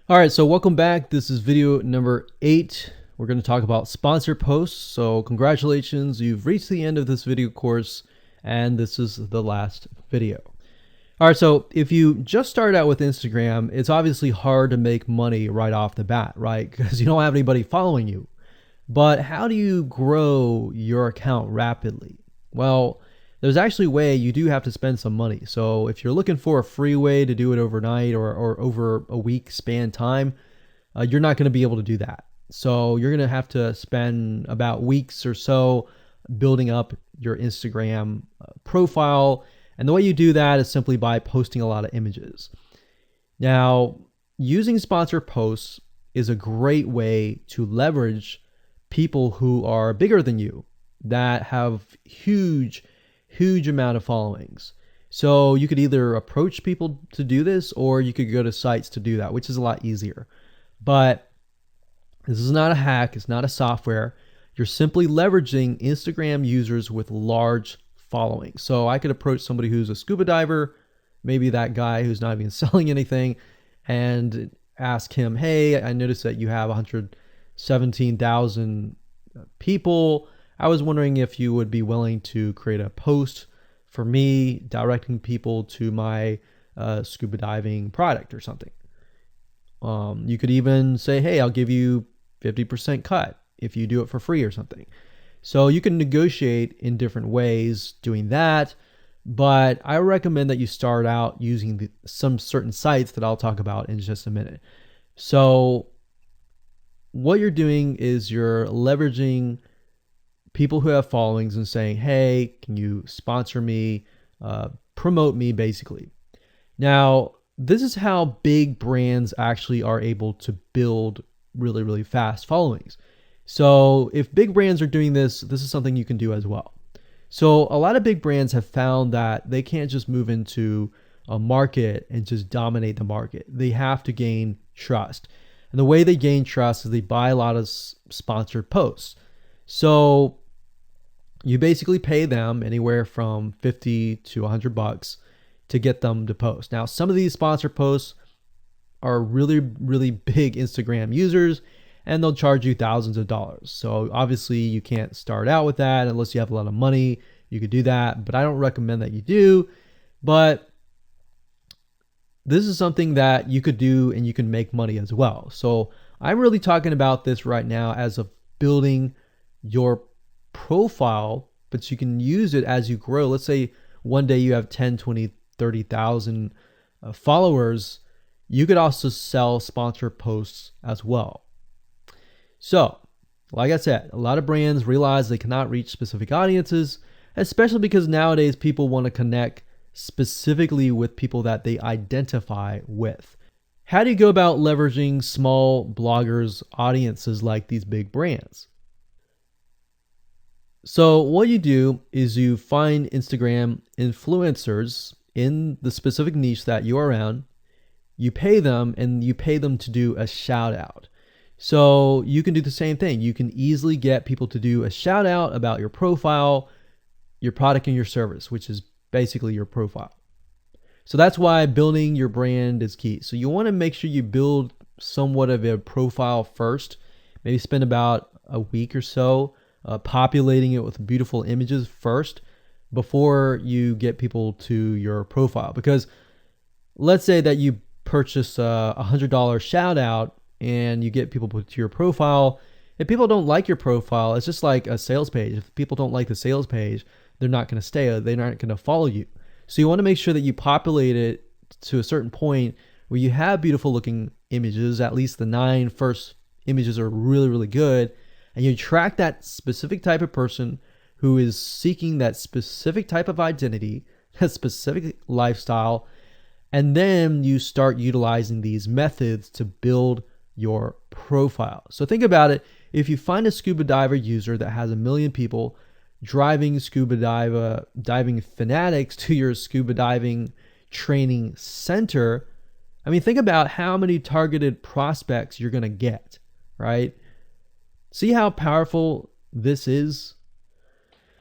All right, so welcome back. This is video number 8. We're going to talk about sponsor posts. So congratulations, you've reached the end of this video course, and this is the last video. All right, so if you just started out with Instagram, it's obviously hard to make money right off the bat, right? Because you don't have anybody following you. But how do you grow your account rapidly? Well, there's actually a way. You do have to spend some money. So if you're looking for a free way to do it overnight or over a week span time, you're not going to be able to do that. So you're going to have to spend about weeks or so building up your Instagram profile. And the way you do that is simply by posting a lot of images. Now, using sponsored posts is a great way to leverage people who are bigger than you that have huge amount of followings. So you could either approach people to do this, or you could go to sites to do that, which is a lot easier. But this is not a hack. It's not a software. You're simply leveraging Instagram users with large followings. So I could approach somebody who's a scuba diver, maybe that guy who's not even selling anything, and ask him, hey, I noticed that you have 117,000 people. I was wondering if you would be willing to create a post for me directing people to my scuba diving product or something. You could even say, hey, I'll give you 50% cut if you do it for free or something. So you can negotiate in different ways doing that. But I recommend that you start out using some certain sites that I'll talk about in just a minute. So what you're doing is you're leveraging people who have followings and saying, hey, can you sponsor me, promote me, basically. Now, this is how big brands actually are able to build really fast followings. So if big brands are doing this, this is something you can do as well. So a lot of big brands have found that they can't just move into a market and just dominate the market. They have to gain trust. And the way they gain trust is they buy a lot of sponsored posts. So you basically pay them anywhere from $50 to $100 to get them to post. Now, some of these sponsored posts are really big Instagram users, and they'll charge you thousands of dollars. So obviously you can't start out with that unless you have a lot of money. You could do that, but I don't recommend that you do. But this is something that you could do and you can make money as well. So I'm really talking about this right now as of building your profile, but you can use it as you grow. Let's say one day you have 10, 20, 30,000 followers. You could also sell sponsored posts as well. So, like I said, a lot of brands realize they cannot reach specific audiences, especially because nowadays people want to connect specifically with people that they identify with. How do you go about leveraging small bloggers' audiences like these big brands? So what you do is you find Instagram influencers in the specific niche that you are around. You pay them, and you pay them to do a shout out. So you can do the same thing. You can easily get people to do a shout out about your profile, your product, and your service, which is basically your profile. So that's why building your brand is key. So you want to make sure you build somewhat of a profile first. Maybe spend about a week or so populating it with beautiful images first before you get people to your profile. Because let's say that you purchase a $100 shout out and you get people to your profile. If people don't like your profile, it's just like a sales page. If people don't like the sales page, they're not going to stay. They're not going to follow you. So you want to make sure that you populate it to a certain point where you have beautiful looking images. At least the 9 first images are really good. And you attract that specific type of person who is seeking that specific type of identity, that specific lifestyle. And then you start utilizing these methods to build your profile. So think about it. If you find a scuba diver user that has 1 million people driving diving fanatics to your scuba diving training center, I mean, think about how many targeted prospects you're going to get, right? See how powerful this is?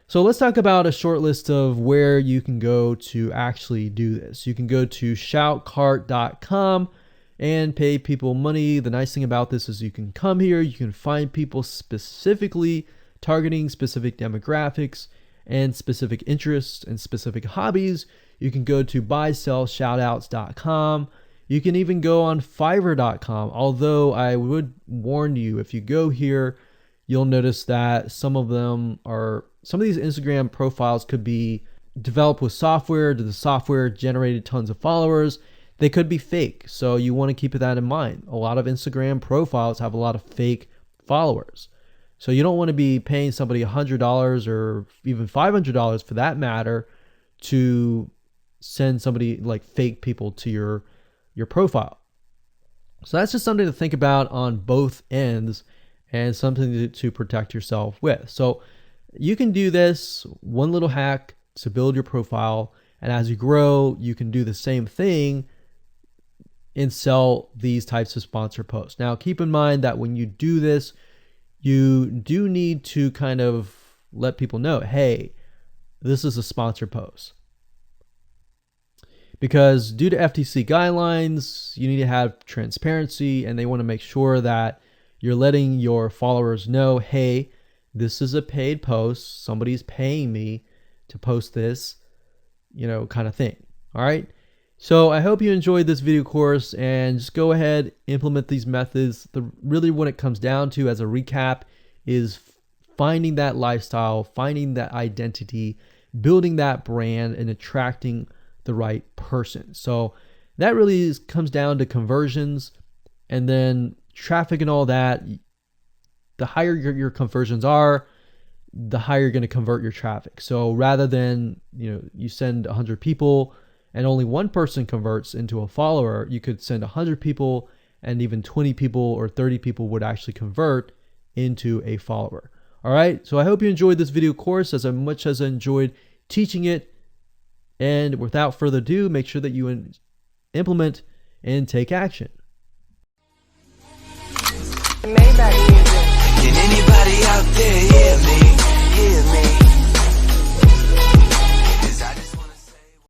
So let's talk about a short list of where you can go to actually do this. You can go to shoutcart.com. and pay people money. The nice thing about this is you can come here, you can find people specifically targeting specific demographics and specific interests and specific hobbies. You can go to buysellshoutouts.com. You can even go on Fiverr.com, although I would warn you, if you go here, you'll notice that some of these Instagram profiles could be developed with software. The software generated tons of followers. They could be fake, so you want to keep that in mind. A lot of Instagram profiles have a lot of fake followers. So you don't want to be paying somebody $100 or even $500 for that matter to send somebody like fake people to your profile. So that's just something to think about on both ends and something to protect yourself with. So you can do this one little hack to build your profile, and as you grow, you can do the same thing and sell these types of sponsor posts. Now, keep in mind that when you do this, you do need to kind of let people know, hey, this is a sponsor post. Because due to FTC guidelines, you need to have transparency, and they want to make sure that you're letting your followers know, hey, this is a paid post. Somebody's paying me to post this, kind of thing. All right. So I hope you enjoyed this video course, and just go ahead, implement these methods. Really what it comes down to as a recap is finding that lifestyle, finding that identity, building that brand, and attracting the right person. So that really comes down to conversions, and then traffic and all that. The higher your conversions are, the higher you're going to convert your traffic. So rather than, you send 100 people and only one person converts into a follower, you could send 100 people and even 20 people or 30 people would actually convert into a follower. All right. So I hope you enjoyed this video course as much as I enjoyed teaching it. And without further ado, make sure that you implement and take action. Maybach.